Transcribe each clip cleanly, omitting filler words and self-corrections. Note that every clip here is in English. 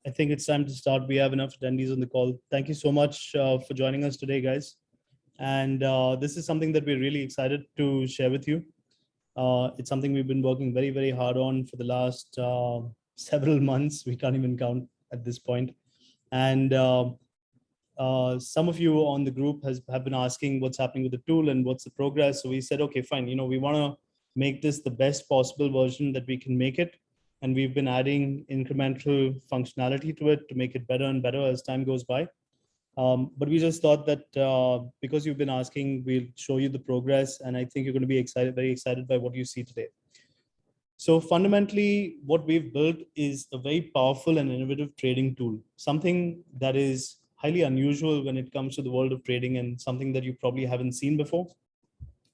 I think it's time to start. We have enough attendees on the call. Thank you so much for joining us today, guys. And this is something that we're really excited to share with you. It's something we've been working very, very hard on for the last several months. We can't even count at this point. And some of you on the group have been asking what's happening with the tool and what's the progress. So we said, okay, fine. We want to make this the best possible version that we can make it. And we've been adding incremental functionality to it to make it better and better as time goes by. But we just thought that because you've been asking, we'll show you the progress. And I think you're going to be excited, very excited by what you see today. So fundamentally, what we've built is a very powerful and innovative trading tool, something that is highly unusual when it comes to the world of trading and something that you probably haven't seen before.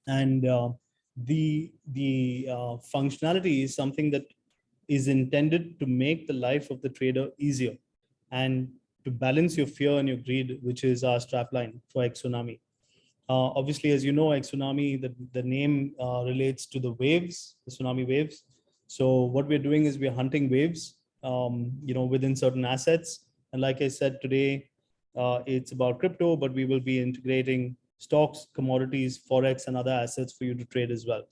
And the functionality is something that is intended to make the life of the trader easier and to balance your fear and your greed, which is our strapline for XTsunami. Obviously, as you know, XTsunami, the name relates to the waves, the tsunami waves. So what we're doing is we're hunting waves, within certain assets. And like I said today, it's about crypto, but we will be integrating stocks, commodities, Forex, and other assets for you to trade as well.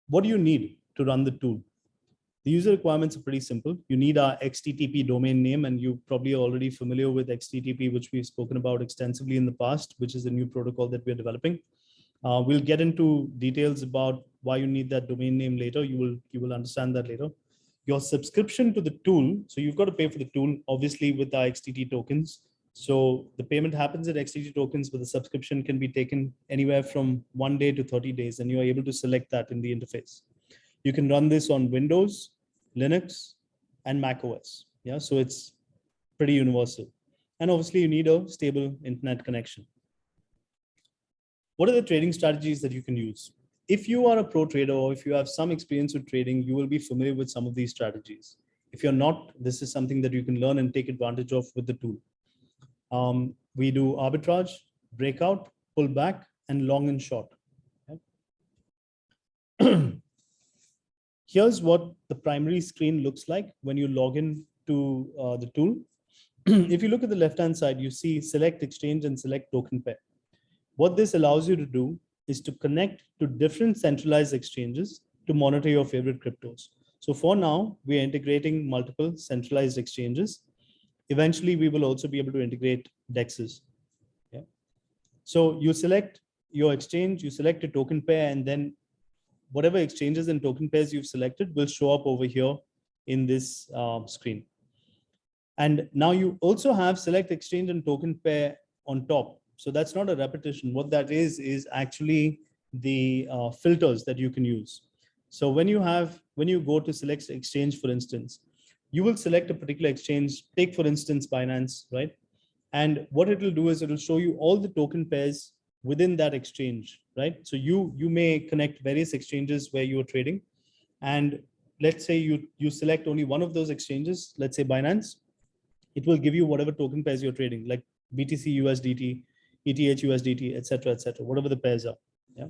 What do you need to run the tool? The user requirements are pretty simple. You need our XTTP domain name, and you probably are already familiar with XTTP, which we've spoken about extensively in the past, which is the new protocol that we're developing. We'll get into details about why you need that domain name later. You will understand that later. Your subscription to the tool, so you've got to pay for the tool, obviously with our XTT tokens. So the payment happens in XTT tokens, but the subscription can be taken anywhere from 1 day to 30 days, and you're able to select that in the interface. You can run this on Windows, Linux, and Mac OS. Yeah, so it's pretty universal. And obviously you need a stable internet connection. What are the trading strategies that you can use? If you are a pro trader or if you have some experience with trading, you will be familiar with some of these strategies. If you're not, this is something that you can learn and take advantage of with the tool. We do arbitrage, breakout, pullback, and long and short. Okay. Here's what the primary screen looks like when you log in to the tool. If you look at the left-hand side, you see select exchange and select token pair. What this allows you to do is to connect to different centralized exchanges to monitor your favorite cryptos. So for now, we are integrating multiple centralized exchanges. Eventually, we will also be able to integrate DEXs. Yeah. So you select your exchange, you select a token pair, and then whatever exchanges and token pairs you've selected will show up over here in this screen. And now you also have select exchange and token pair on top. So that's not a repetition. What that is actually the filters that you can use. So when you go to select exchange, for instance, you will select a particular exchange, take for instance, Binance, right? And what it will do is it will show you all the token pairs within that exchange, right? So you may connect various exchanges where you are trading. And let's say you select only one of those exchanges, let's say Binance, it will give you whatever token pairs you're trading, like BTC USDT, ETH USDT, etc., whatever the pairs are. Yeah.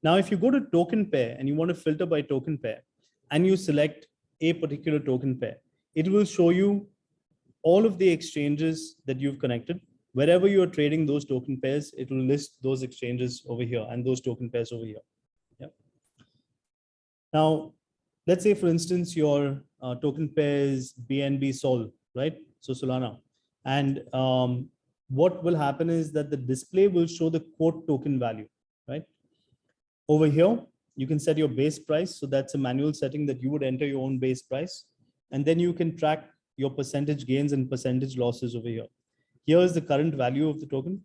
Now, if you go to token pair and you want to filter by token pair and you select a particular token pair, it will show you all of the exchanges that you've connected. Wherever you're trading those token pairs, it will list those exchanges over here and those token pairs over here. Yeah. Now, let's say, for instance, your token pair is BNB Sol, right? So Solana. And what will happen is that the display will show the quote token value, right? Over here, you can set your base price. So that's a manual setting that you would enter your own base price. And then you can track your percentage gains and percentage losses over here. Here is the current value of the token.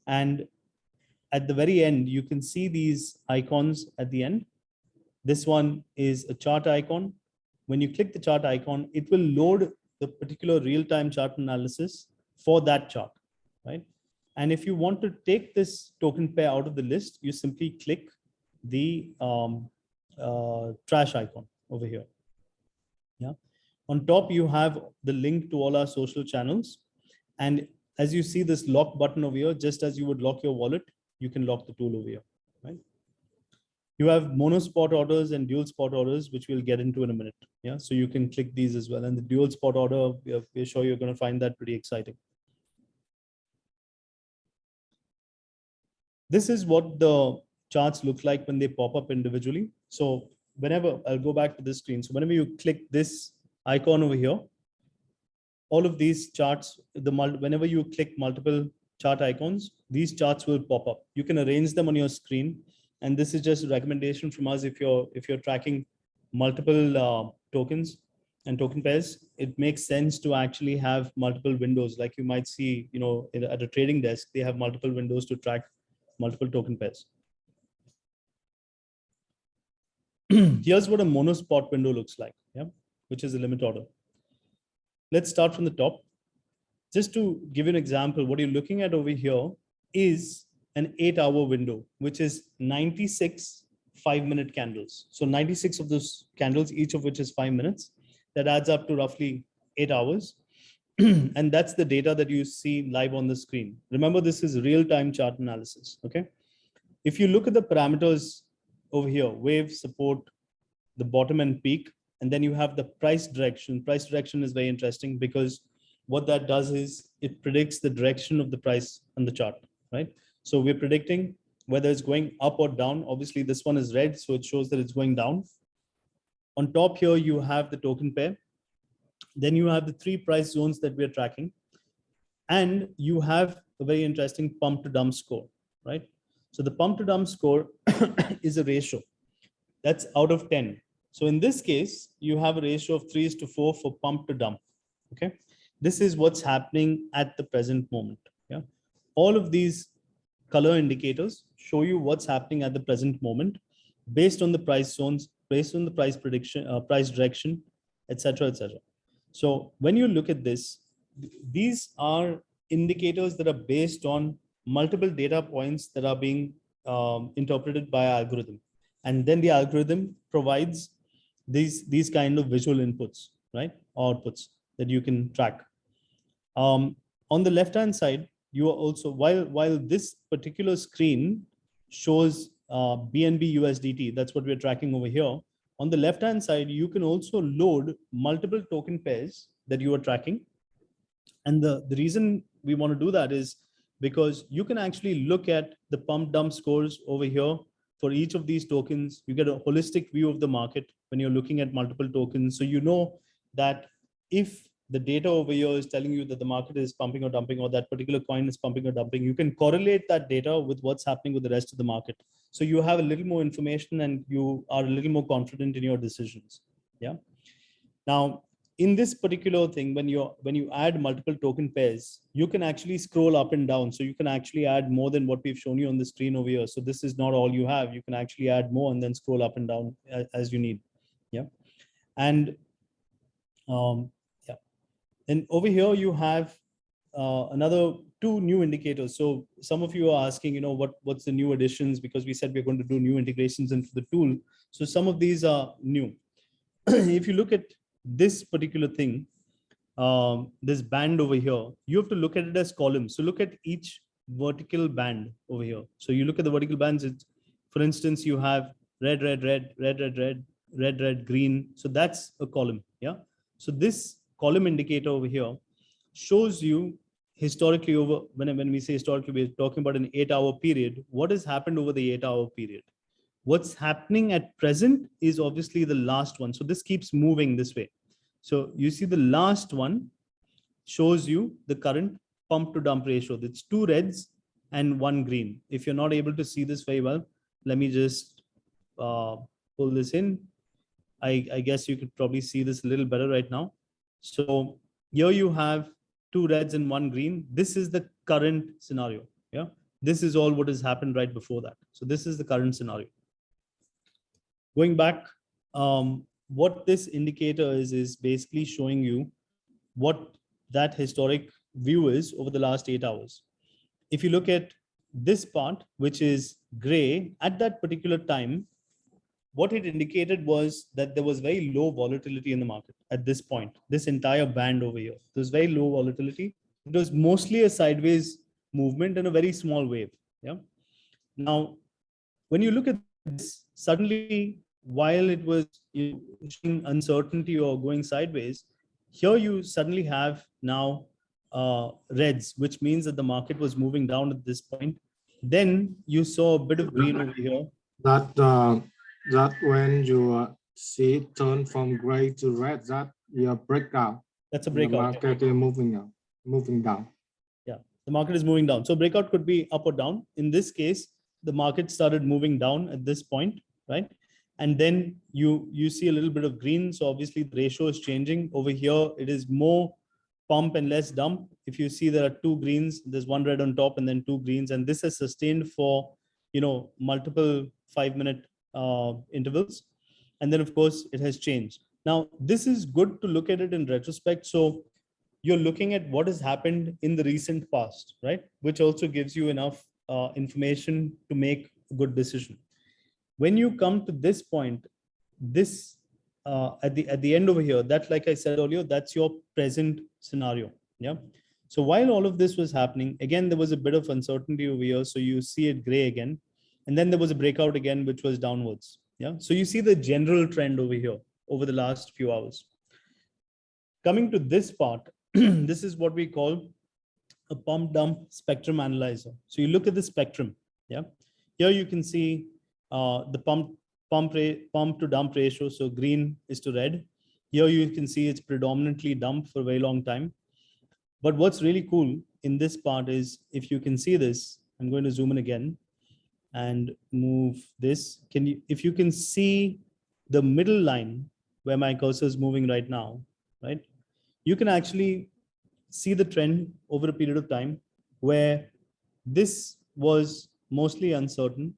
And at the very end, you can see these icons at the end. This one is a chart icon. When you click the chart icon, it will load the particular real-time chart analysis for that chart, right? And if you want to take this token pair out of the list, you simply click the trash icon over here. Yeah. On top, you have the link to all our social channels. And as you see this lock button over here, just as you would lock your wallet, you can lock the tool over here, right? You have mono spot orders and dual spot orders, which we'll get into in a minute. Yeah, so you can click these as well. And the dual spot order, we're sure you're going to find that pretty exciting. This is what the charts look like when they pop up individually. So whenever, I'll go back to this screen. So whenever you click this icon over here, all of these charts, whenever you click multiple chart icons, these charts will pop up. You can arrange them on your screen. And this is just a recommendation from us. If you're tracking multiple tokens and token pairs, it makes sense to actually have multiple windows. Like you might see, at a trading desk, they have multiple windows to track multiple token pairs. Here's what a mono spot window looks like, yeah, which is a limit order. Let's start from the top. Just to give you an example, what you're looking at over here is an 8-hour window, which is 96 5-minute candles. So 96 of those candles, each of which is 5 minutes. That adds up to roughly 8 hours. And that's the data that you see live on the screen. Remember, this is real-time chart analysis, okay? If you look at the parameters over here, wave, support, the bottom and peak, and then you have the price direction. Price direction is very interesting because what that does is it predicts the direction of the price on the chart, right? So we're predicting whether it's going up or down. Obviously, this one is red, so it shows that it's going down. On top here, you have the token pair. Then you have the 3 price zones that we're tracking. And you have a very interesting pump to dump score, right? So the pump to dump score is a ratio that's out of 10. So in this case, you have a ratio of 3:4 for pump to dump, okay? This is what's happening at the present moment, yeah? All of these color indicators show you what's happening at the present moment based on the price zones, based on the price prediction, price direction, etc., etc. So when you look at this, these are indicators that are based on multiple data points that are being interpreted by our algorithm. And then the algorithm provides these kind of visual inputs, right? Outputs that you can track. On the left-hand side, you are also, while this particular screen shows BNB USDT, that's what we're tracking over here. On the left-hand side, you can also load multiple token pairs that you are tracking. And the reason we want to do that is because you can actually look at the pump dump scores over here for each of these tokens. You get a holistic view of the market when you're looking at multiple tokens. So you know that if the data over here is telling you that the market is pumping or dumping, or that particular coin is pumping or dumping, you can correlate that data with what's happening with the rest of the market. So you have a little more information and you are a little more confident in your decisions. Yeah. Now, in this particular thing, when you add multiple token pairs, you can actually scroll up and down. So you can actually add more than what we've shown you on the screen over here. So this is not all you have. You can actually add more and then scroll up and down as you need. Yeah. And yeah. And over here you have another 2 new indicators. So some of you are asking, what's the new additions, because we said we're going to do new integrations into the tool. So some of these are new. If you look at this particular thing, this band over here, you have to look at it as columns. So look at each vertical band over here. So you look at the vertical bands. It's, for instance, you have red, red, red, red, red, red, red, red, green. So that's a column. Yeah. So this column indicator over here shows you historically over, when we say historically, we're talking about an 8-hour period. What has happened over the 8-hour period? What's happening at present is obviously the last one. So this keeps moving this way. So you see the last one shows you the current pump to dump ratio. It's 2 reds and 1 green. If you're not able to see this very well, let me just pull this in. I guess you could probably see this a little better right now. So here you have 2 reds and 1 green. This is the current scenario. Yeah. This is all what has happened right before that. So this is the current scenario. Going back, what this indicator is basically showing you what that historic view is over the last 8 hours. If you look at this part, which is gray, at that particular time, what it indicated was that there was very low volatility in the market at this point, this entire band over here. There's very low volatility. It was mostly a sideways movement and a very small wave. Yeah. Now, when you look at this, suddenly, while it was showing uncertainty or going sideways, here you suddenly have now reds, which means that the market was moving down at this point. Then you saw a bit of green over here. That when you see it turn from gray to red, that your breakout. That's a The breakout. market is moving down. Yeah, the market is moving down. So breakout could be up or down. In this case, the market started moving down at this point, right? And then you see a little bit of green. So obviously the ratio is changing. Over here, it is more pump and less dump. If you see there are two greens, there's one red on top and then two greens. And this is sustained for, multiple 5-minute intervals. And then of course it has changed. Now, this is good to look at it in retrospect. So you're looking at what has happened in the recent past, right? Which also gives you enough information to make a good decision. When you come to this point, this at the end over here, that, like I said earlier, that's your present scenario. Yeah. So while all of this was happening, again, there was a bit of uncertainty over here. So you see it gray again. And then there was a breakout again, which was downwards. Yeah. So you see the general trend over here over the last few hours. Coming to this part, this is what we call a pump dump spectrum analyzer. So you look at the spectrum. Yeah. Here you can see the pump to dump ratio. So green is to red. Here you can see it's predominantly dump for a very long time. But what's really cool in this part is, if you can see this, I'm going to zoom in again and move this. If you can see the middle line where my cursor is moving right now, right? You can actually see the trend over a period of time where this was mostly uncertain.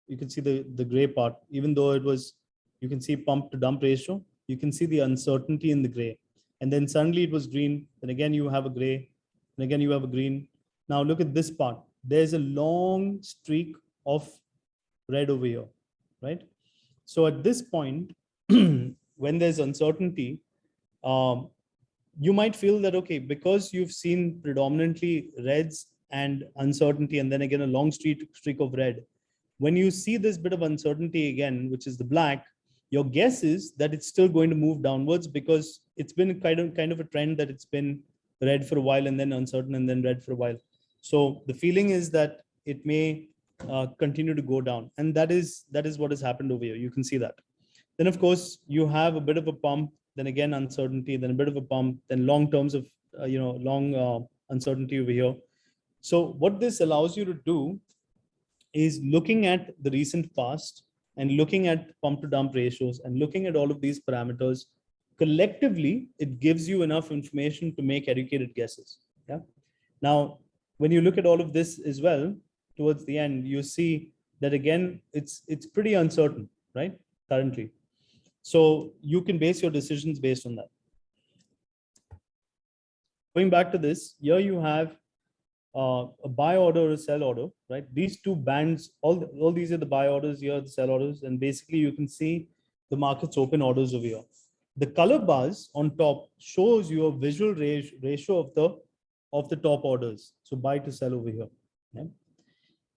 You can see the gray part, even though it was, you can see pump to dump ratio, you can see the uncertainty in the gray. And then suddenly it was green. Then again, you have a gray, and again, you have a green. Now look at this part. There's a long streak of red over here, right? So at this point, when there's uncertainty, you might feel that, okay, because you've seen predominantly reds and uncertainty, and then again, a long streak of red, when you see this bit of uncertainty again, which is the black, your guess is that it's still going to move downwards, because it's been kind of a trend that it's been red for a while and then uncertain and then red for a while. So the feeling is that it may continue to go down. And that is what has happened over here. You can see that. Then of course you have a bit of a pump, then again uncertainty, then a bit of a pump, then long terms of long uncertainty over here. So what this allows you to do is looking at the recent past and looking at pump to dump ratios and looking at all of these parameters collectively, it gives you enough information to make educated guesses. Yeah. Now, when you look at all of this as well, towards the end, you see that again, it's pretty uncertain, right? Currently. So you can base your decisions based on that. Going back to this, here you have a buy order or a sell order, right? These two bands, all these are the buy orders, here are the sell orders, and basically you can see the market's open orders over here. The color bars on top shows you a visual ratio of the top orders. So buy to sell over here. Yeah?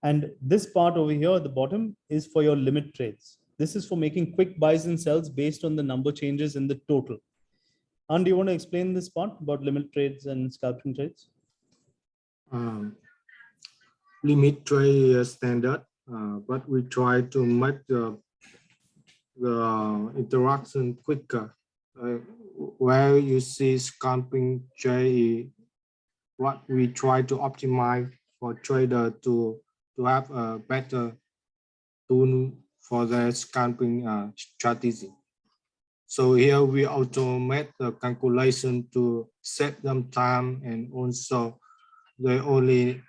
And this part over here at the bottom is for your limit trades. This is for making quick buys and sells based on the number changes in the total. And do you want to explain this part about limit trades and scalping trades? Limit trade standard, but we try to make the interaction quicker. Where you see scalping trade, what we try to optimize for trader to have a better tool for their scalping strategy. So here we automate the calculation to set them time, and also they only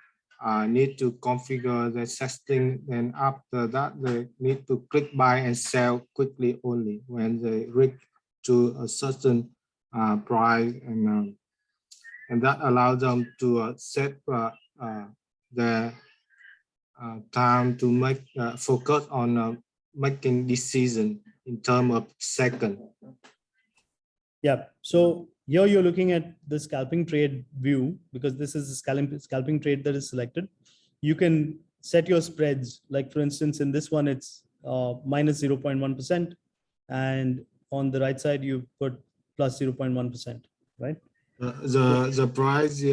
need to configure the setting, and after that they need to click buy and sell quickly only when they reach to a certain price, and that allows them to set the time to make focus on making decision in terms of second. Yeah. So here you're looking at the scalping trade view, because this is the scalping trade that is selected. You can set your spreads. Like for instance, in this one, it's minus 0.1%, and on the right side you put plus 0.1%, right? The price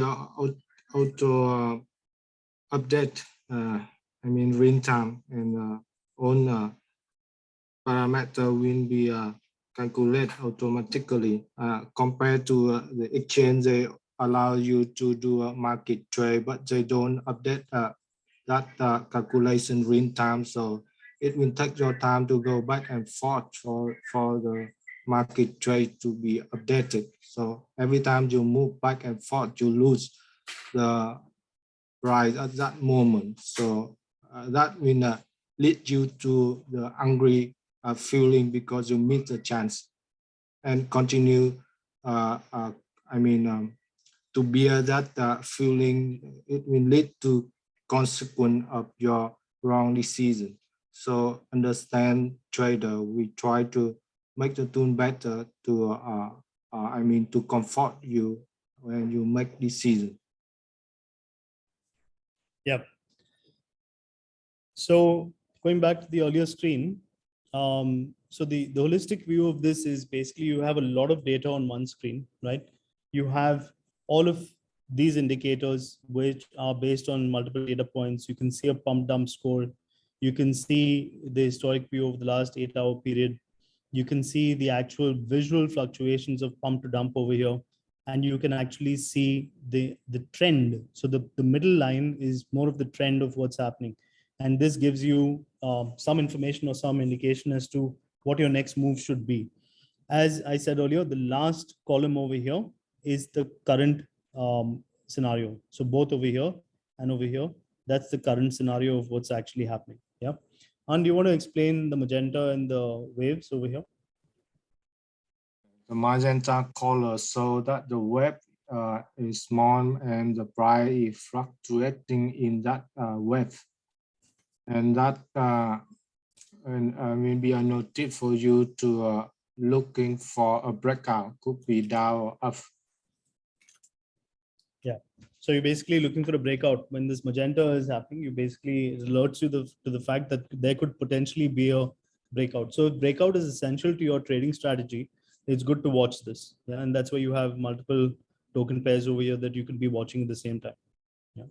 auto update. I mean real time, and on parameter will be calculated automatically compared to the exchange. They allow you to do a market trade, but they don't update that calculation real time. So it will take your time to go back and forth for the market trade to be updated. So every time you move back and forth, you lose the price at that moment. So that will lead you to the angry feeling because you miss the chance and continue. I mean, to bear that feeling, it will lead to consequence of your wrong decision. So understand trader, we try to make the tool better to, I mean, to comfort you when you make decision. Yep. So going back to the earlier screen, so the holistic view of this is basically you have a lot of data on one screen, right? You have all of these indicators which are based on multiple data points. You can see a pump dump score. You can see the historic view of the last 8-hour period. You can see the actual visual fluctuations of pump to dump over here. And you can actually see the trend. So the middle line is more of the trend of what's happening. And this gives you some information or some indication as to what your next move should be. As I said earlier, the last column over here is the current scenario. So both over here and over here, that's the current scenario of what's actually happening. Yeah. And do you want to explain the magenta and the waves over here? The magenta color so that the wave is small and the price is fluctuating in that wave. And that and maybe a note for you to looking for a breakout, could be down or up. Yeah. So you're basically looking for a breakout. When this magenta is happening, you basically alerts you to the fact that there could potentially be a breakout. So if breakout is essential to your trading strategy, it's good to watch this. Yeah. And that's why you have multiple token pairs over here that you could be watching at the same time. Yeah.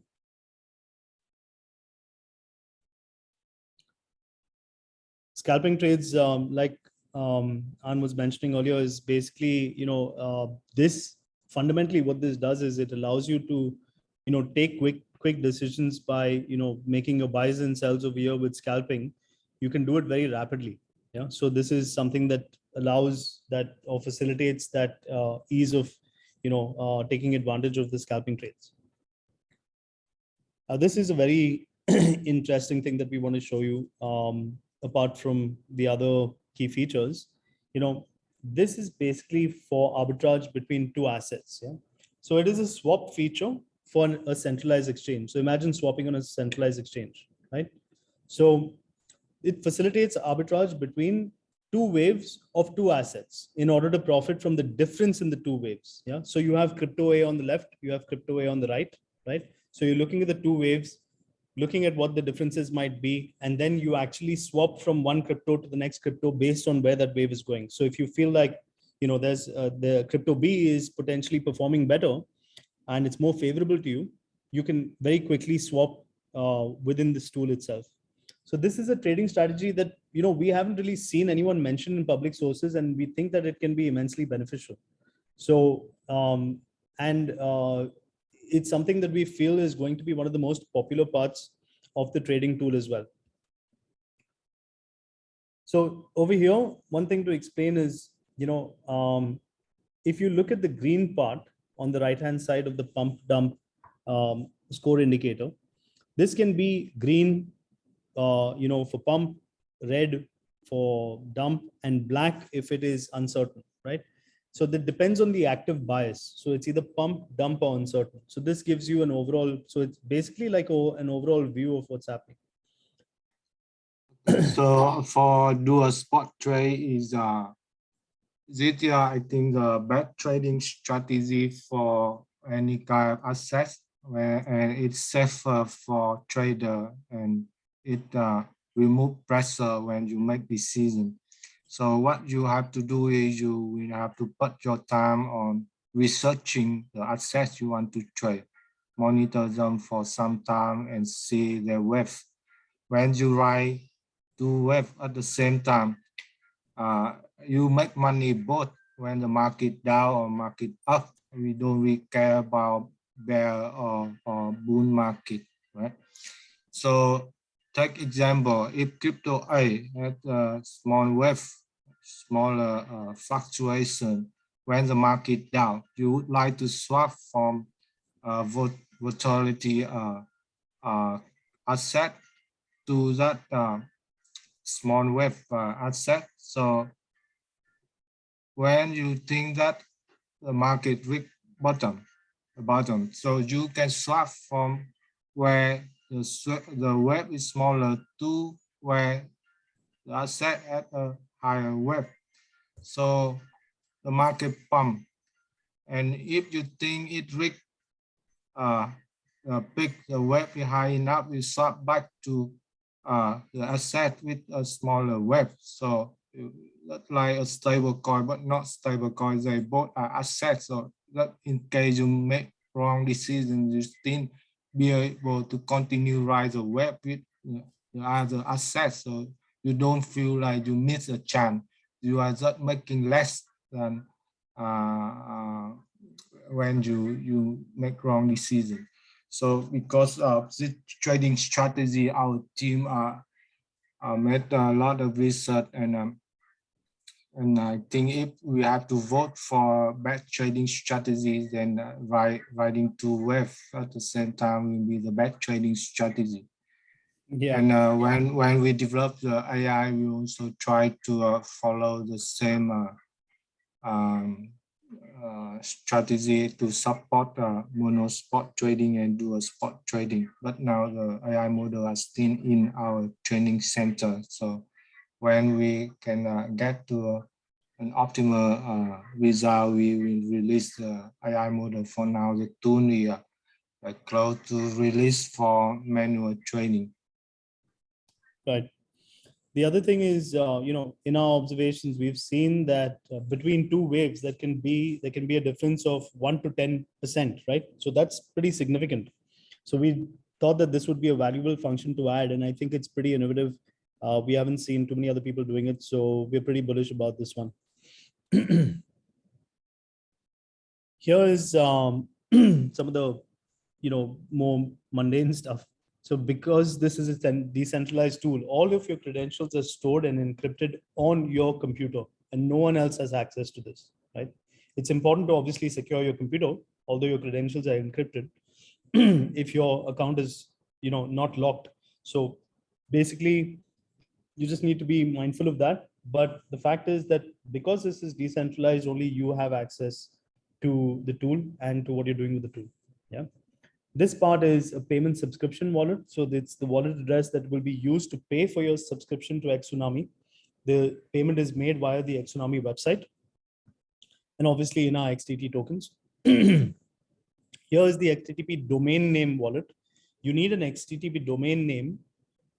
Scalping trades, like Ann was mentioning earlier, is basically, this fundamentally what this does is it allows you to, take quick decisions by, making your buys and sells over here with scalping. You can do it very rapidly. Yeah. So this is something that allows that or facilitates that ease of, taking advantage of the scalping trades. This is a very interesting thing that we want to show you. Apart from the other key features, this is basically for arbitrage between two assets. Yeah. So it is a swap feature for a centralized exchange. So imagine swapping on a centralized exchange, right? So it facilitates arbitrage between two waves of two assets in order to profit from the difference in the two waves. Yeah. So you have crypto A on the left, you have crypto A on the right, right? So you're looking at the two waves, looking at what the differences might be, and then you actually swap from one crypto to the next crypto based on where that wave is going. So if you feel like, there's the crypto B is potentially performing better and it's more favorable to you, you can very quickly swap within this tool itself. So this is a trading strategy that, we haven't really seen anyone mention in public sources, and we think that it can be immensely beneficial. So, it's something that we feel is going to be one of the most popular parts of the trading tool as well. So over here, one thing to explain is, if you look at the green part on the right-hand side of the pump dump score indicator, this can be green, for pump, red for dump, and black if it is uncertain, right? So that depends on the active bias. So it's either pump, dump, or uncertain. So this gives you an overall, so it's basically like an overall view of what's happening. So for do a spot trade is I think the best trading strategy for any kind of asset, and it's safer for trader, and it remove pressure when you make decision. So what you have to do is you will have to put your time on researching the assets you want to trade, monitor them for some time and see their web. When you write two web at the same time, you make money both when the market down or market up. We don't really care about bear or bull market, right? So take example, if crypto A had a small wave, smaller fluctuation when the market down, you would like to swap from volatility asset to that small wave asset. So when you think that the market reach bottom, so you can swap from where the web is smaller to where the asset at a higher web. So the market pump, and if you think it reach pick the web high enough, we swap back to the asset with a smaller web. So that's like a stable coin, but not stable coins. They both are assets. So that in case you make wrong decision, you still be able to continue ride the web with the other assets. So you don't feel like you miss a chance. You are just making less than when you make wrong decision. So because of this trading strategy, our team made a lot of research, and I think if we have to vote for bad trading strategies, then riding two waves at the same time will be the bad trading strategy. Yeah. And when we develop the AI, we also try to follow the same strategy to support mono spot trading and do a spot trading. But now the AI model are still in our training center. So when we can get to an optimal result, we will release the AI model. For now, the tool we are close to release for manual training. Right. The other thing is, in our observations, we've seen that between two waves, there can be a difference of 1 to 10%, right? So that's pretty significant. So we thought that this would be a valuable function to add, and I think it's pretty innovative. We haven't seen too many other people doing it, so we're pretty bullish about this one. Here is some of the more mundane stuff. So because this is a decentralized tool, all of your credentials are stored and encrypted on your computer, and no one else has access to this, right? It's important to obviously secure your computer, although your credentials are encrypted, if your account is not locked. So basically, you just need to be mindful of that. But the fact is that because this is decentralized, only you have access to the tool and to what you're doing with the tool. Yeah. This part is a payment subscription wallet. So it's the wallet address that will be used to pay for your subscription to XTsunami. The payment is made via the XTsunami website and obviously in our XTT tokens. Here is the XTTP domain name wallet. You need an XTTP domain name,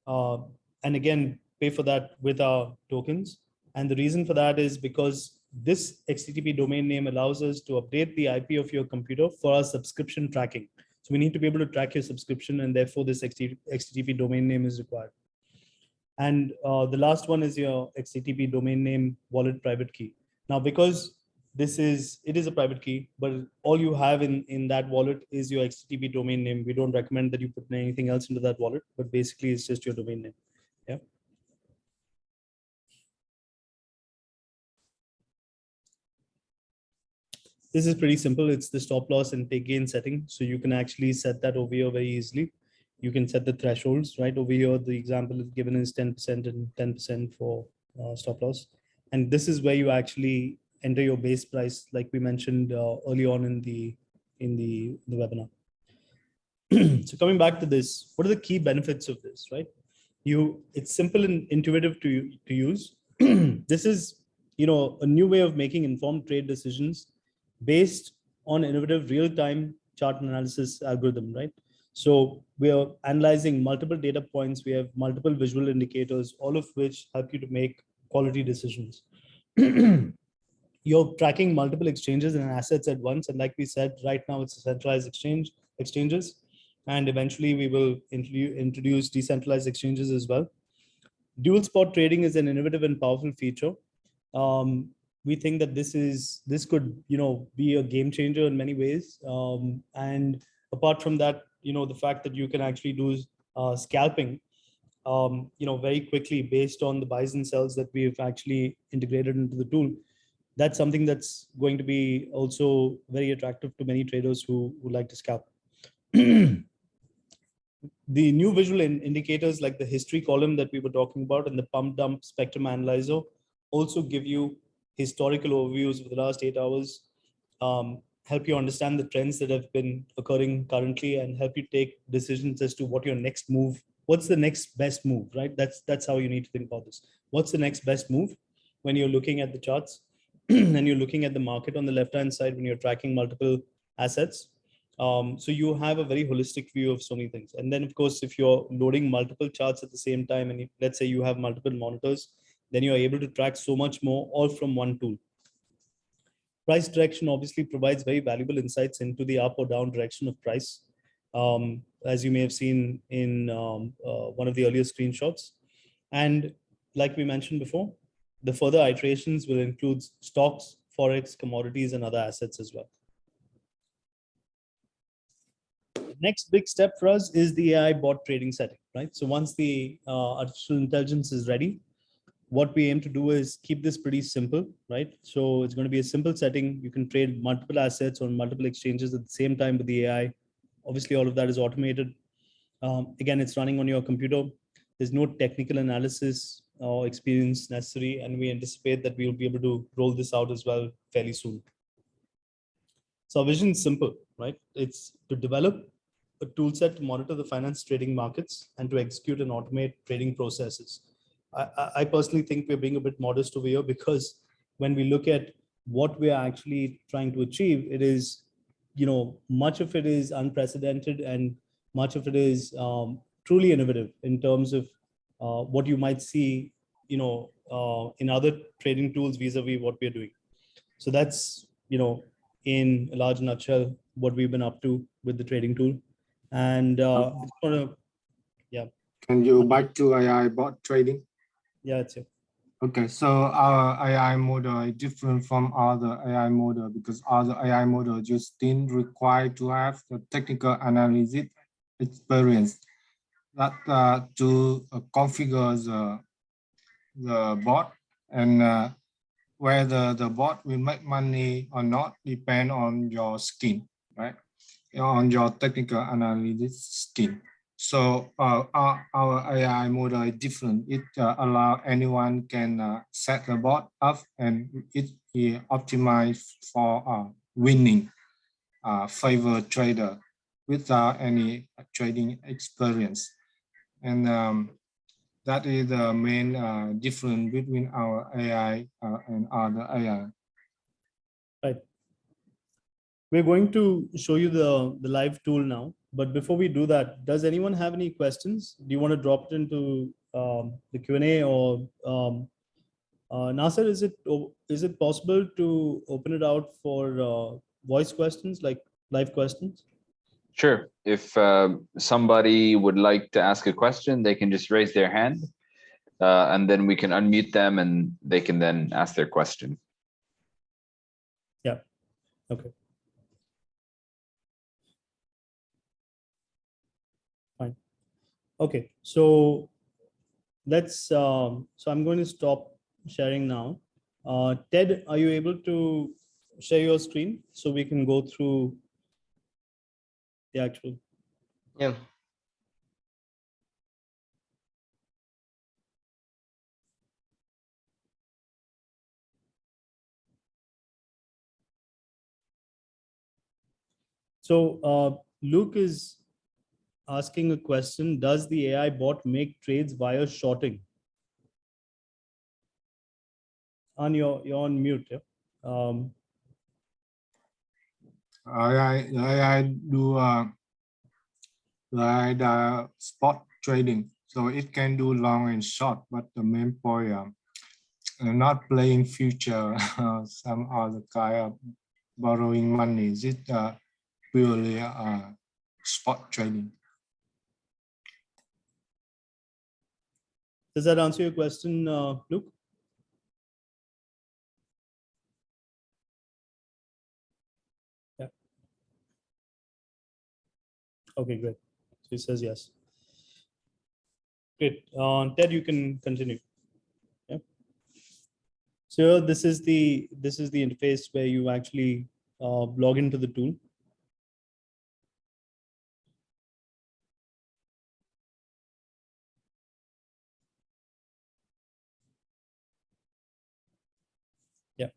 and again, pay for that with our tokens. And the reason for that is because this XTTP domain name allows us to update the IP of your computer for our subscription tracking. So we need to be able to track your subscription, and therefore this XTTP domain name is required. And the last one is your XTTP domain name wallet private key. Now, because it is a private key, but all you have in that wallet is your XTTP domain name. We don't recommend that you put anything else into that wallet, but basically it's just your domain name. Yeah. This is pretty simple. It's the stop loss and take gain setting. So you can actually set that over here very easily. You can set the thresholds right over here. The example is given is 10% and 10% for stop loss. And this is where you actually enter your base price, like we mentioned early on in the webinar. So coming back to this, what are the key benefits of this, right? It's simple and intuitive to use. This is a new way of making informed trade decisions based on innovative real-time chart analysis algorithm, right? So we are analyzing multiple data points. We have multiple visual indicators, all of which help you to make quality decisions. You're tracking multiple exchanges and assets at once. And like we said, right now it's a centralized exchanges. And eventually we will introduce decentralized exchanges as well. Dual spot trading is an innovative and powerful feature. We think that this could be a game changer in many ways. And apart from that, the fact that you can actually do scalping very quickly based on the buys and sells that we've actually integrated into the tool. That's something that's going to be also very attractive to many traders who like to scalp. The new visual indicators like the history column that we were talking about and the pump dump spectrum analyzer also give you historical overviews of the last 8 hours, help you understand the trends that have been occurring currently, and help you take decisions as to what your next move, what's the next best move, right? That's how you need to think about this. What's the next best move when you're looking at the charts and you're looking at the market on the left-hand side when you're tracking multiple assets. So you have a very holistic view of so many things. And then, of course, if you're loading multiple charts at the same time, and let's say you have multiple monitors, then you're able to track so much more all from one tool. Price direction obviously provides very valuable insights into the up or down direction of price, as you may have seen in one of the earlier screenshots. And like we mentioned before, the further iterations will include stocks, forex, commodities, and other assets as well. Next big step for us is the AI bot trading setting, right? So once the artificial intelligence is ready, what we aim to do is keep this pretty simple, right? So it's going to be a simple setting. You can trade multiple assets on multiple exchanges at the same time with the AI. Obviously, all of that is automated. Again, it's running on your computer. There's no technical analysis or experience necessary, and we anticipate that we'll be able to roll this out as well fairly soon. So our vision is simple, right? It's to develop a tool set to monitor the finance trading markets and to execute and automate trading processes. I personally think we're being a bit modest over here, because when we look at what we are actually trying to achieve, it is, much of it is unprecedented and much of it is truly innovative in terms of what you might see, in other trading tools vis-a-vis what we're doing. So that's, in a large nutshell, what we've been up to with the trading tool. And I just want to, yeah. Can you back to AI bot trading? Yeah, it's it. Okay, so our AI model is different from other AI model because other AI model just didn't require to have the technical analysis experience that to configure the bot, and whether the bot will make money or not depend on your skin, right? On your technical analysis skin. So our AI model is different. It allows anyone can set the bot up, and it is optimized for winning favor trader without any trading experience. And that is the main difference between our AI and other AI. Right. We're going to show you the live tool now. But before we do that, does anyone have any questions? Do you want to drop it into the Q&A, or Nasser, is it possible to open it out for voice questions, like live questions? Sure. If somebody would like to ask a question, they can just raise their hand, and then we can unmute them and they can then ask their question. Yeah. Okay. Fine. Okay. So let's. So I'm going to stop sharing now. Ted, are you able to share your screen so we can go through the actual? Yeah. So Luke is asking a question. Does the AI bot make trades via shorting? You're on mute. Yeah? AI do like the spot trading. So it can do long and short, but the main point, not playing future, some other kind of borrowing money. Is it purely spot trading? Does that answer your question, Luke? Yeah. Okay, great. So he says yes. Great. Ted, you can continue. Yeah. So this is the interface where you actually log into the tool. Yeah.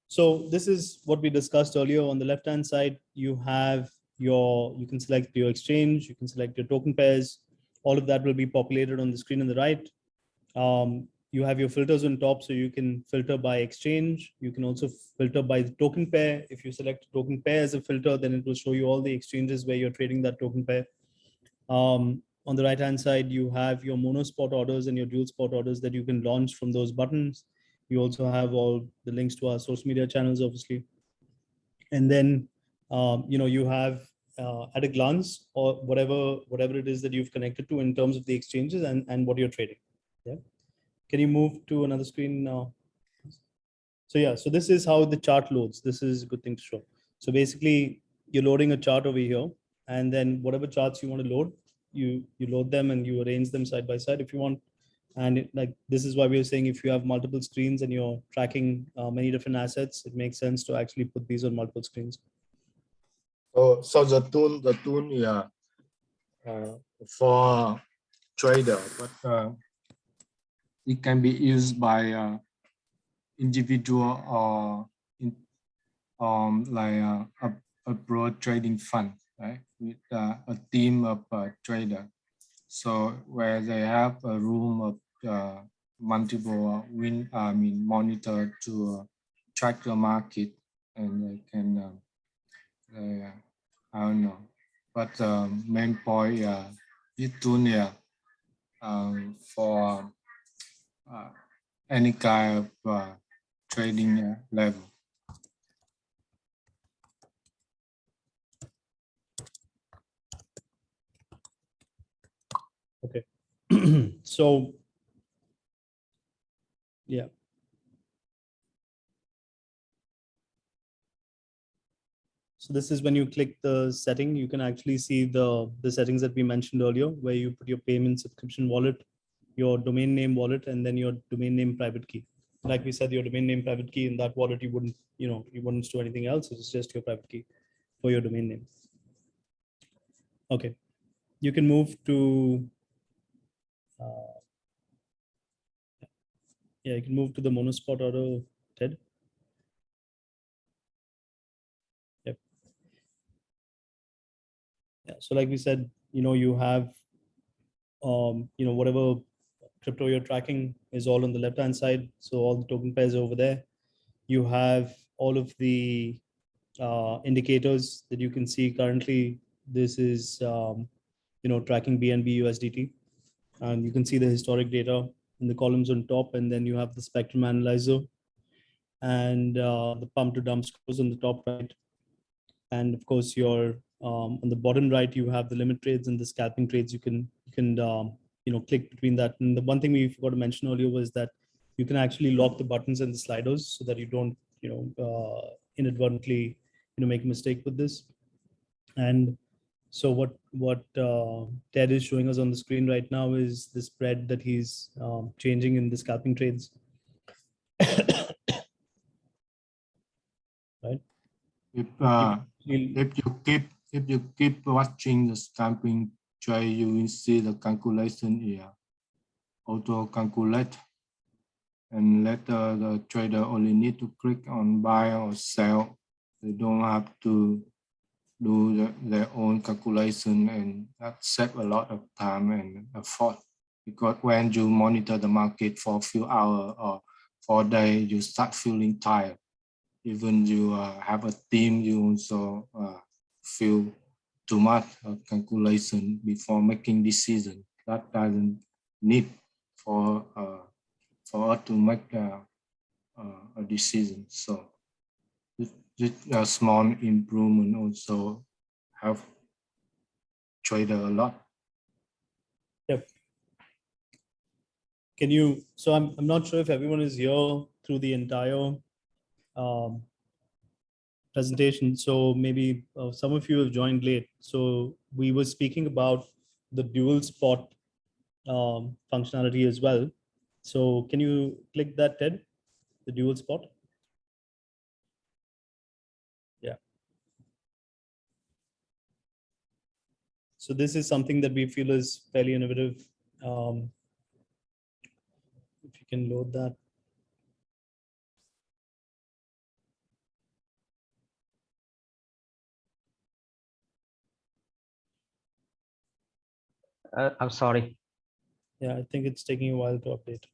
So this is what we discussed earlier. On the left-hand side, you have you can select your exchange, you can select your token pairs. All of that will be populated on the screen on the right. You have your filters on top, so you can filter by exchange. You can also filter by the token pair. If you select a token pair as a filter, then it will show you all the exchanges where you're trading that token pair. On the right-hand side, you have your mono spot orders and your dual spot orders that you can launch from those buttons. You also have all the links to our social media channels, obviously. And then, you have at a glance or whatever it is that you've connected to in terms of the exchanges and what you're trading. Yeah. Can you move to another screen now? So yeah, so this is how the chart loads. This is a good thing to show. So basically, you're loading a chart over here, and then whatever charts you want to load, you load them and you arrange them side by side if you want. And like this is why we are saying if you have multiple screens and you're tracking many different assets, it makes sense to actually put these on multiple screens. So the tool, yeah, for trader, but it can be used by individual or like a broad trading fund, right? With a team of trader. So where they have a room of multiple monitor to track the market, and they can I don't know, but main point, this tool, for any kind of trading level. Okay. So yeah. So this is when you click the setting, you can actually see the settings that we mentioned earlier, where you put your payment subscription wallet, your domain name wallet, and then your domain name private key. Like we said, your domain name private key in that wallet, you wouldn't store anything else. It's just your private key for your domain name. Okay. You can move to, you can move to the monospot auto, Ted. Yep. Yeah. So like we said, you have, whatever crypto you're tracking is all on the left-hand side. So all the token pairs over there. You have all of the indicators that you can see currently. This is, tracking BNB USDT. And you can see the historic data in the columns on top. And then you have the spectrum analyzer and the pump to dump scores on the top right. And of course, your on the bottom right, you have the limit trades and the scalping trades. You can click between that. And the one thing we forgot to mention earlier was that you can actually lock the buttons and the sliders so that you don't inadvertently make a mistake with this. And so what Ted is showing us on the screen right now is the spread that he's changing in the scalping trades. Right. If you keep watching the scalping trade, you will see the calculation here, auto calculate, and later the trader only need to click on buy or sell. They don't have to do their own calculation, and that save a lot of time and effort. Because when you monitor the market for a few hours or for a day, you start feeling tired. Even you have a team, you also feel too much calculation before making decision. That doesn't need for us to make a decision. So this a small improvement also help trader a lot. Yep. Can you, so I'm not sure if everyone is here through the entire presentation. So maybe some of you have joined late. So we were speaking about the dual spot functionality as well. So can you click that, Ted, the dual spot? Yeah. So this is something that we feel is fairly innovative. If you can load that. I'm sorry. Yeah, I think it's taking a while to update.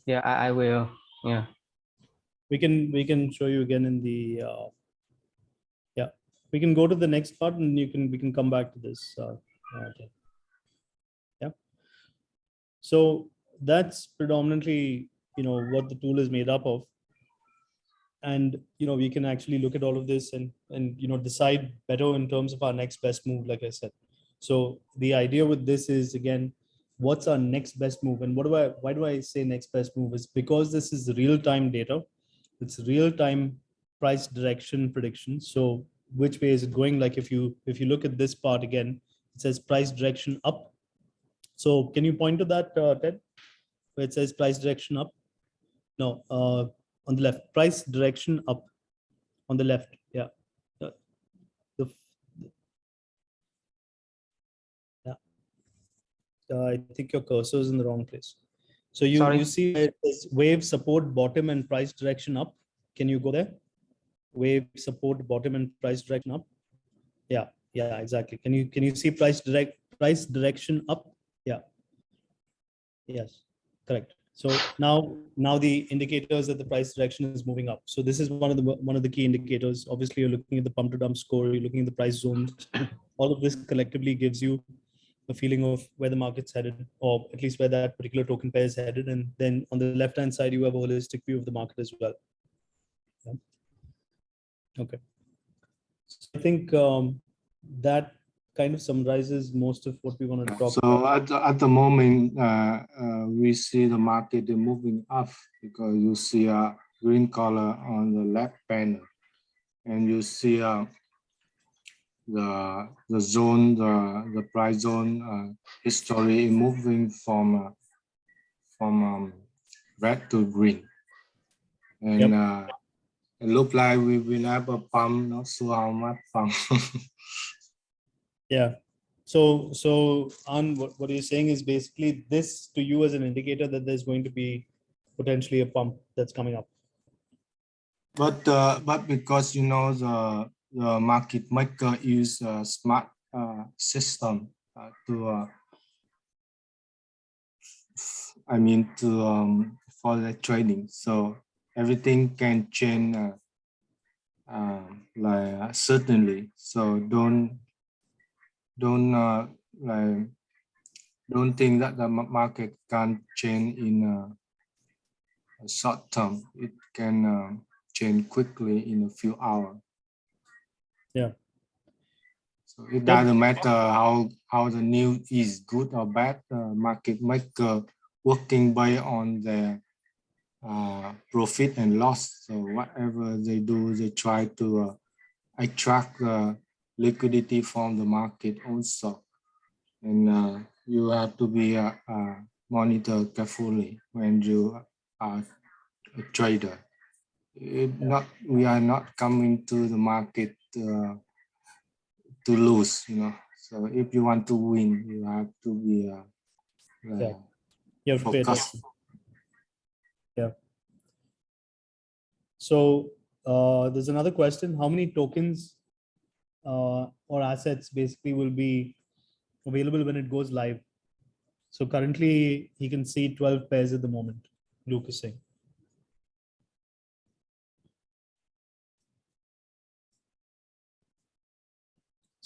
Yeah, I will. Yeah. We can show you again in the yeah. We can go to the next part and we can come back to this. Yeah. So that's predominantly what the tool is made up of, and we can actually look at all of this and decide better in terms of our next best move, like I said. So the idea with this is, again, what's our next best move? And why do I say next best move? Is because this is real-time data. It's real-time price direction prediction. So which way is it going? Like if you look at this part again, it says price direction up. So can you point to that, Ted, where it says price direction up? No, on the left, price direction up on the left. Yeah. I think your cursor is in the wrong place. So you see it says wave support bottom and price direction up. Can you go there? Wave support bottom and price direction up. Yeah, exactly. Can you see price direction up? Yeah. Yes, correct. So now the indicators that the price direction is moving up. So this is one of the key indicators. Obviously, you're looking at the pump to dump score. You're looking at the price zones. All of this collectively gives you a feeling of where the market's headed, or at least where that particular token pair is headed. And then on the left-hand side, you have a holistic view of the market as well. Yeah. Okay. So I think that kind of summarizes most of what we want to talk about. So at the moment, we see the market moving up because you see a green color on the left panel, and you see the zone, the price zone history moving from red to green, and it looked like we will have a pump, not sure how much pump. Yeah. So on what you're saying is basically this to you as an indicator that there's going to be potentially a pump that's coming up. But because the market maker use a smart system to for the trading, so everything can change certainly. So don't think that the market can't change in a short term. It can change quickly in a few hours. Yeah. So it doesn't matter how the news is good or bad. Market maker working based on their profit and loss. So whatever they do, they try to attract liquidity from the market also. And you have to be monitor carefully when you are a trader. We are not coming to the market to lose, So if you want to win, you have to be You have to pay focused. attention. Yeah. So there's another question. How many tokens or assets basically will be available when it goes live? So currently he can see 12 pairs at the moment, Luke is saying.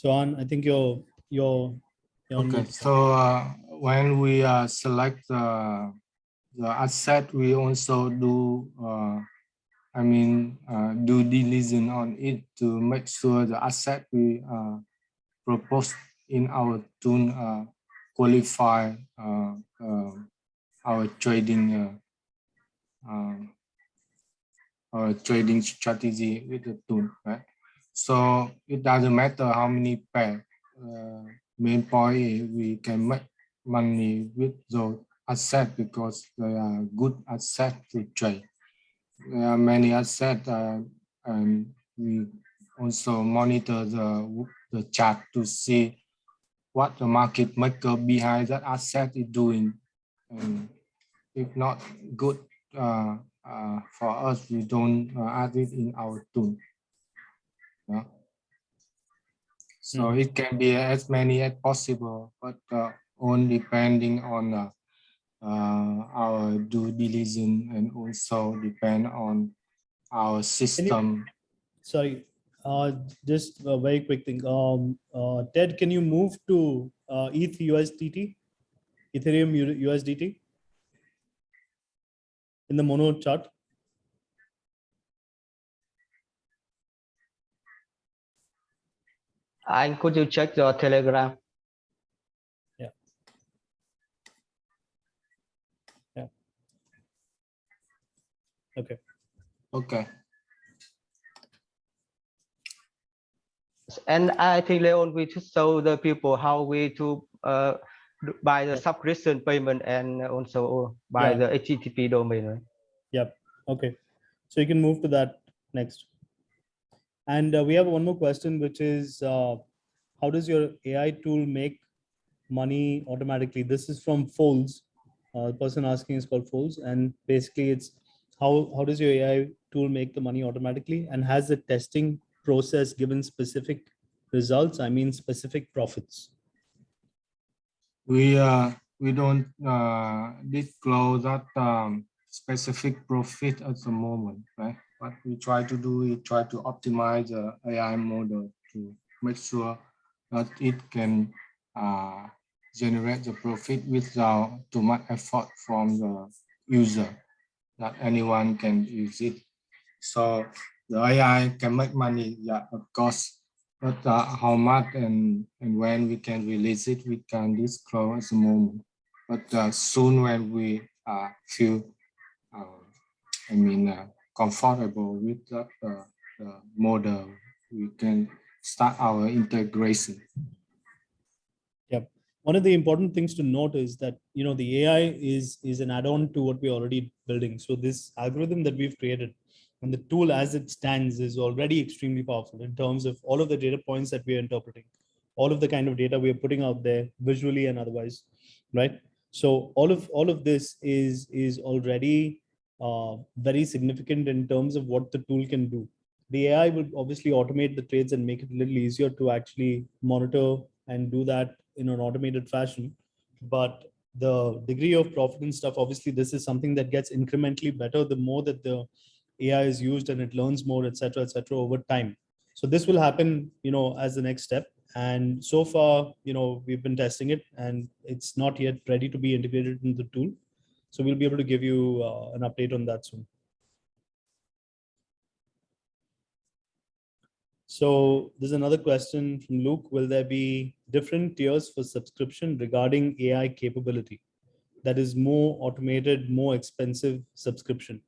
So on, I think you're on Okay, mute. so when we select the asset, we also do due diligence on it to make sure the asset we propose in our tool qualify our trading strategy with the tool, right? So it doesn't matter how many pair. Main point is we can make money with those assets because they are good assets to trade. There are many assets, and we also monitor the chart to see what the market maker behind that asset is doing. And if not good for us, we don't add it in our tool. Yeah. So it can be as many as possible, but only depending on our due diligence and also depend on our system. Sorry, just a very quick thing. Ted, can you move to ETH USDT, Ethereum USDT in the mono chart? And could you check your Telegram? Yeah. Yeah. Okay. Okay. And I think Leon, we should show the people how we to buy the subscription payment and also buy the HTTP domain. Right? Yep. Okay. So you can move to that next. And we have one more question, which is how does your AI tool make money automatically? This is from Folds. The person asking is called Folds, and basically it's how does your AI tool make the money automatically, and has the testing process given specific results? I mean specific profits. We don't disclose that specific profit at the moment, right? What we try to do is try to optimize the AI model to make sure that it can generate the profit without too much effort from the user, that anyone can use it. So the AI can make money, yeah, of course, but how much and when we can release it, we can disclose at the moment. But soon when we feel, comfortable with the model, we can start our integration. Yep. One of the important things to note is that the AI is an add-on to what we're already building. So this algorithm that we've created and the tool as it stands is already extremely powerful in terms of all of the data points that we are interpreting, all of the kind of data we are putting out there visually and otherwise, right? So all of this is already very significant in terms of what the tool can do. The AI will obviously automate the trades and make it a little easier to actually monitor and do that in an automated fashion. But the degree of profit and stuff, obviously, this is something that gets incrementally better the more that the AI is used and it learns more, et cetera, over time. So this will happen, as the next step. And so far, we've been testing it and it's not yet ready to be integrated into the tool. So we'll be able to give you an update on that soon. So there's another question from Luke. Will there be different tiers for subscription regarding AI capability? That is more automated, more expensive subscription.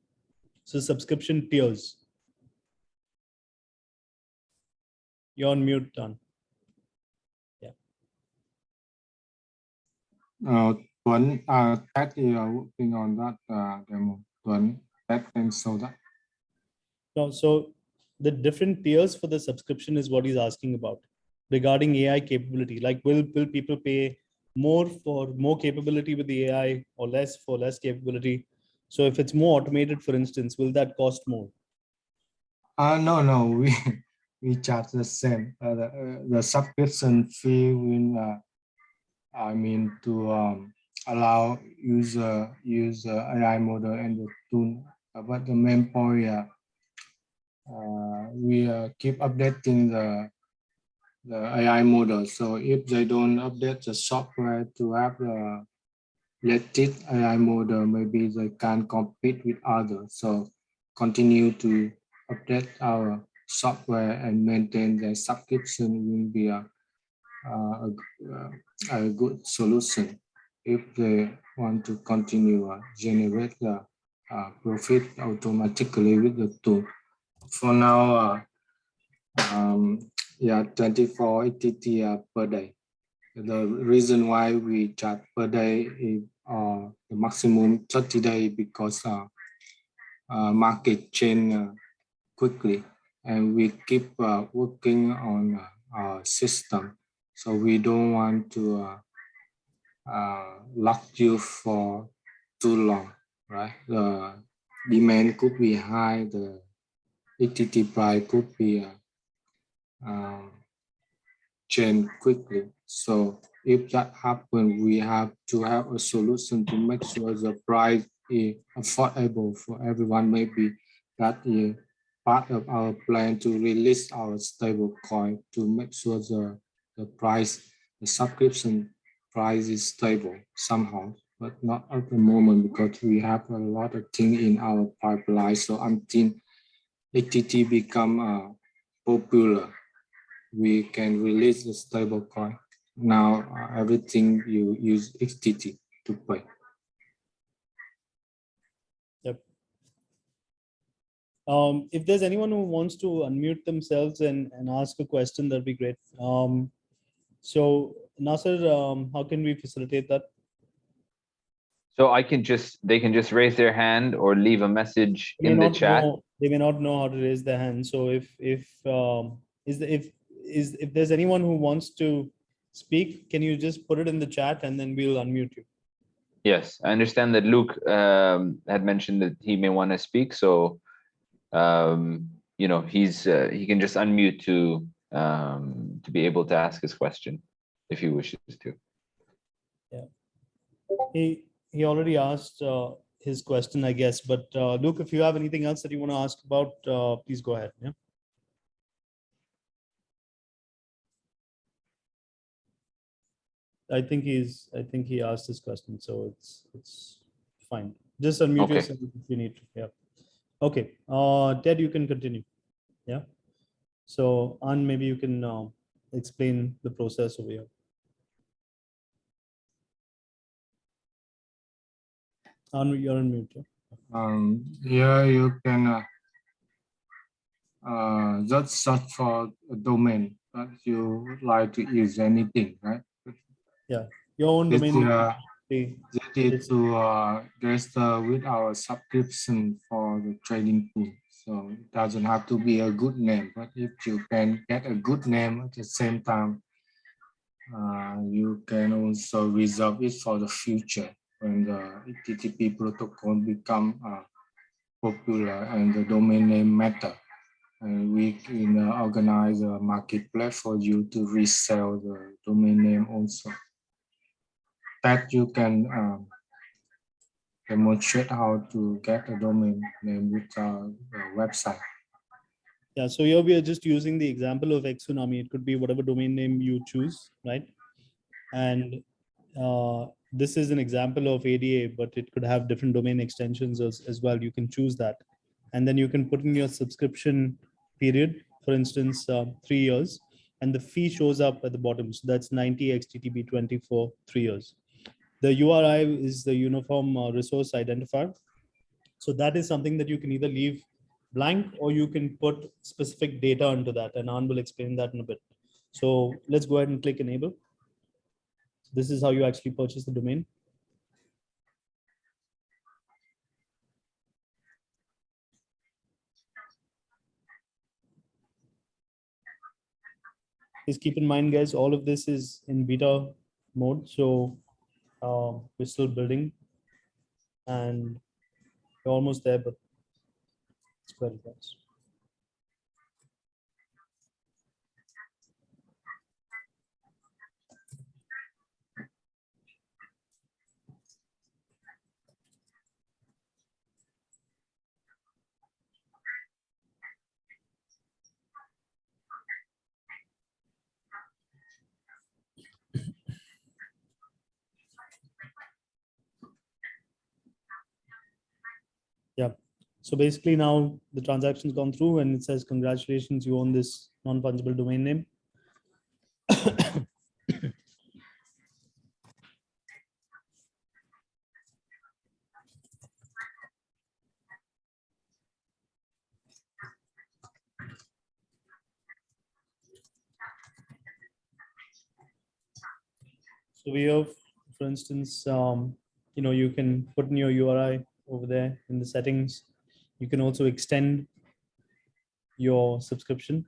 So subscription tiers. You're on mute, Tan. Yeah. Tuấn, Ted is working on that demo. Tuấn, Ted can show that. No, so the different tiers for the subscription is what he's asking about regarding AI capability. Like, will people pay more for more capability with the AI or less for less capability? So if it's more automated, for instance, will that cost more? No, we charge the same. The subscription fee will, to allow user use AI model and the tool. But the main point, we keep updating the AI model. So if they don't update the software to have the latest AI model, maybe they can't compete with others. So continue to update our software and maintain the subscription will be a good solution if they want to continue generate the profit automatically with the tool. For now, yeah, 24 ETT per day. The reason why we charge per day is the maximum 30 days because market change quickly, and we keep working on our system. So we don't want to lock you for too long, right? The demand could be high, the ETT price could be change quickly. So if that happens, we have to have a solution to make sure the price is affordable for everyone. Maybe that is part of our plan to release our stable coin to make sure the price, the subscription price is stable somehow, but not at the moment because we have a lot of things in our pipeline. So until ATT become popular, we can release the stable coin. Now everything you use XTT to pay. Yep. If there's anyone who wants to unmute themselves and ask a question, that'd be great. So Nasser, how can we facilitate that? So they can just raise their hand or leave a message in the chat. They may not know how to raise their hand. So if there's anyone who wants to speak, can you just put it in the chat and then we'll unmute you. Yes, I understand that Luke had mentioned that he may want to speak. So, you know, he can just unmute to be able to ask his question if he wishes to. Yeah, he already asked his question, I guess. But Luke, if you have anything else that you want to ask about, please go ahead. Yeah. I think he asked his question, so it's fine. Just unmute yourself if you need to. Yeah. Okay. Ted, you can continue. Yeah. So Ann, maybe you can explain the process over here. Ann, you're on mute. Yeah? Here you can just search for a domain that you would like to use anything, right? Yeah, your own domain. That is to register with our subscription for the trading pool. So it doesn't have to be a good name, but if you can get a good name at the same time, you can also reserve it for the future when the HTTP protocol become popular and the domain name matter. And we can organize a marketplace for you to resell the domain name also. That you can demonstrate how to get a domain name with the website. Yeah, so here we are just using the example of XTsunami. It could be whatever domain name you choose, right? And this is an example of ADA, but it could have different domain extensions as well. You can choose that. And then you can put in your subscription period, for instance, 3 years, and the fee shows up at the bottom. So that's 90 XTTB 20 for 3 years. The URI is the uniform resource identifier. So that is something that you can either leave blank or you can put specific data into that, and Ann will explain that in a bit. So let's go ahead and click enable. This is how you actually purchase the domain. Please keep in mind, guys, all of this is in beta mode. So we're still building and we're almost there, but it's quite advanced. So basically now the transaction's gone through and it says, congratulations, you own this non-fungible domain name. So we have, for instance, you can put in your URI over there in the settings. You can also extend your subscription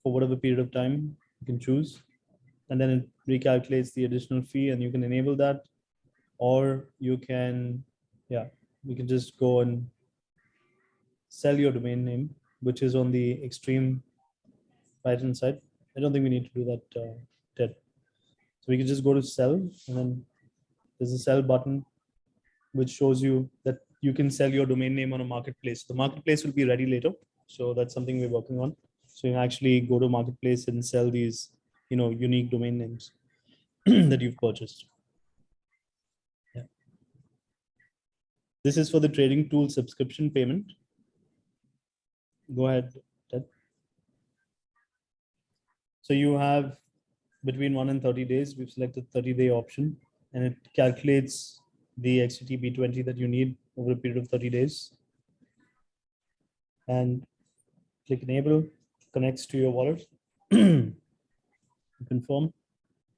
for whatever period of time you can choose. And then it recalculates the additional fee and you can enable that. Or you can, you can just go and sell your domain name, which is on the extreme right-hand side. I don't think we need to do that, Ted. So we can just go to sell and then there's a sell button which shows you that you can sell your domain name on a marketplace. The marketplace will be ready later. So that's something we're working on. So you can actually go to marketplace and sell these, unique domain names that you've purchased. Yeah. This is for the trading tool subscription payment. Go ahead, Ted. So you have between 1 and 30 days. We've selected 30-day option and it calculates the XTTP20 that you need over a period of 30 days. And click enable, connects to your wallet, confirm,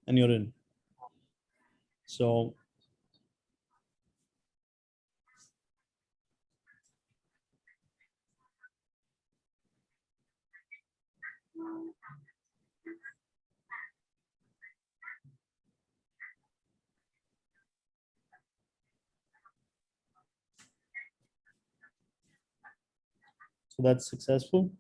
and you're in. So that's successful.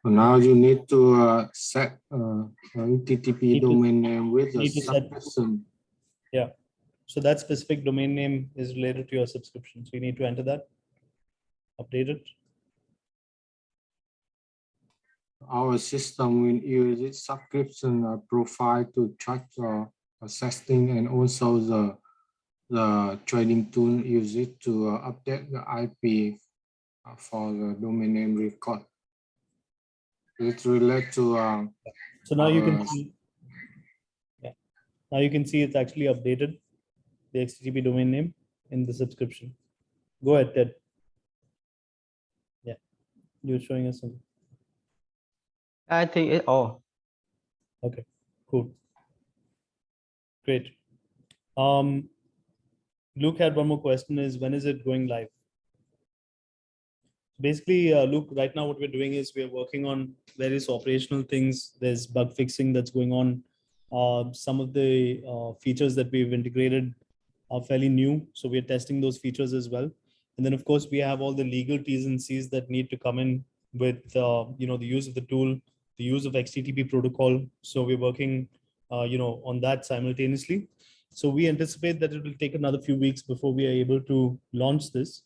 Now you need to set HTTP domain name with a subscription. Yeah. So that specific domain name is related to your subscription. So you need to enter that, update it. Our system will use its subscription profile to track assessing and also the trading tool use it to update the IP for the domain name record. It's related to. So now you can see. Yeah. Now you can see it's actually updated the XTTP domain name in the subscription. Go ahead, Ted. Yeah, you're showing us something. I think it's all. Okay, cool. Great. Luke had one more question, is when is it going live? Basically, Luke, right now what we're doing is we're working on various operational things. There's bug fixing that's going on. Some of the features that we've integrated are fairly new, so we're testing those features as well. And then, of course, we have all the legal T's and C's that need to come in with the use of the tool, the use of XTTP protocol. So we're working on that simultaneously. So we anticipate that it will take another few weeks before we are able to launch this.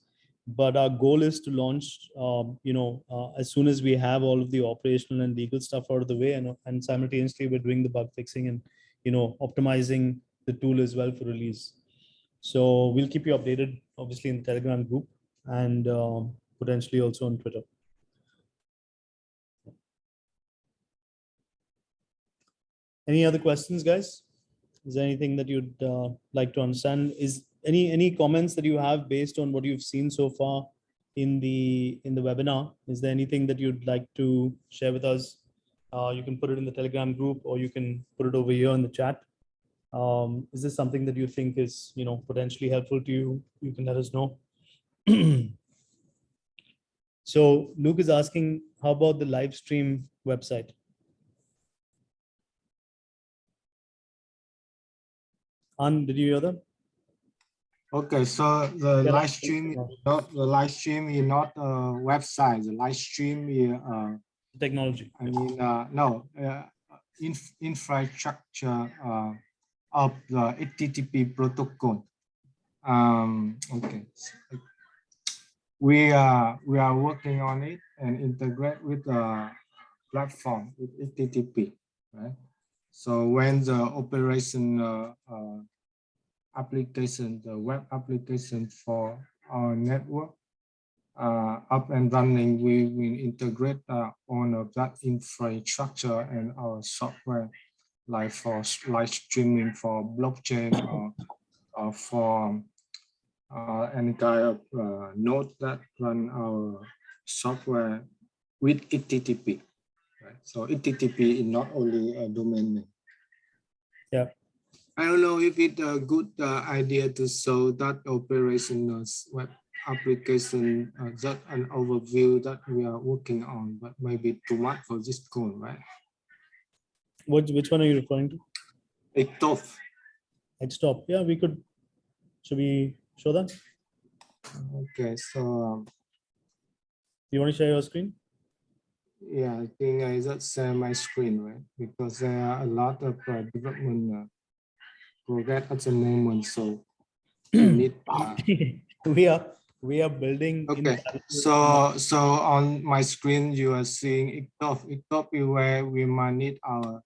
But our goal is to launch, as soon as we have all of the operational and legal stuff out of the way, and simultaneously we're doing the bug fixing and optimizing the tool as well for release. So we'll keep you updated, obviously, in the Telegram group and potentially also on Twitter. Any other questions, guys? Is there anything that you'd like to understand? Is any comments that you have based on what you've seen so far in the webinar? Is there anything that you'd like to share with us? You can put it in the Telegram group, or you can put it over here in the chat. Is this something that you think is potentially helpful to you? You can let us know. So Luke is asking, how about the live stream website? An, did you hear that? Okay, so the live stream is not a website. The live stream is technology. I mean, no, infrastructure of the HTTP protocol. Okay, we are working on it and integrate with the platform with HTTP, right? So when the operation application, the web application for our network up and running, we will integrate all of that infrastructure and our software, like for live streaming, for blockchain, or for any kind of node that run our software with HTTP. Right? So HTTP is not only a domain name. Yeah. I don't know if it's a good idea to show that operation web application, just an overview that we are working on, but maybe too much for this code, right? Which one are you referring to? XTOF. Stop. Yeah, we could. Should we show that? Okay, so You want to share your screen? yeah, I think I just share my screen, right? Because there are a lot of development progress at the moment, so we need. we are building. Okay, in so on my screen you are seeing XTOF. XTOF is where we manage our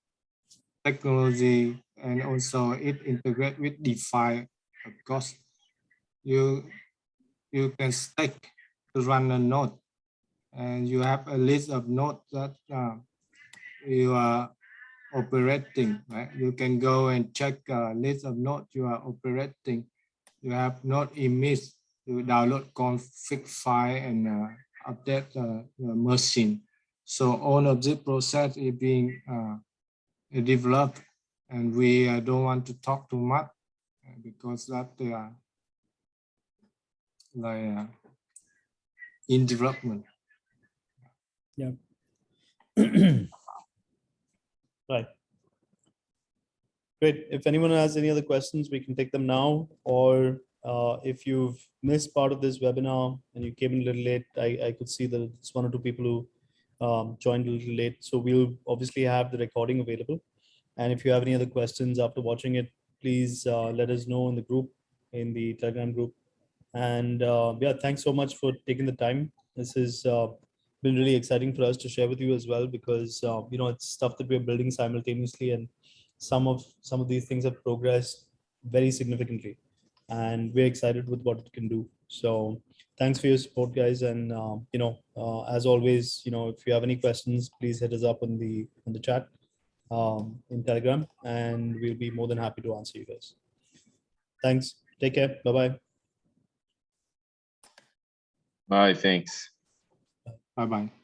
technology, and also it integrate with DeFi. Of course, you can stake to run a node, and you have a list of nodes that you are operating. Right? You can go and check a list of nodes you are operating. You have node image. You download config file and update the machine. So all of this process is being developed, and we don't want to talk too much because that like in development. Yeah. Right. Great. If anyone has any other questions, we can take them now, or if you've missed part of this webinar and you came in a little late, I could see that it's one or two people who joined a little late. So we'll obviously have the recording available. And if you have any other questions after watching it, please let us know in the group, in the Telegram group. And yeah, thanks so much for taking the time. This has been really exciting for us to share with you as well, because you know, it's stuff that we're building simultaneously, and some of these things have progressed very significantly, and we're excited with what it can do. So thanks for your support, guys. And you know, as always, you know, if you have any questions, please hit us up in the chat in Telegram, and we'll be more than happy to answer you guys. Thanks. Take care. Bye-bye. Bye, thanks. Bye-bye.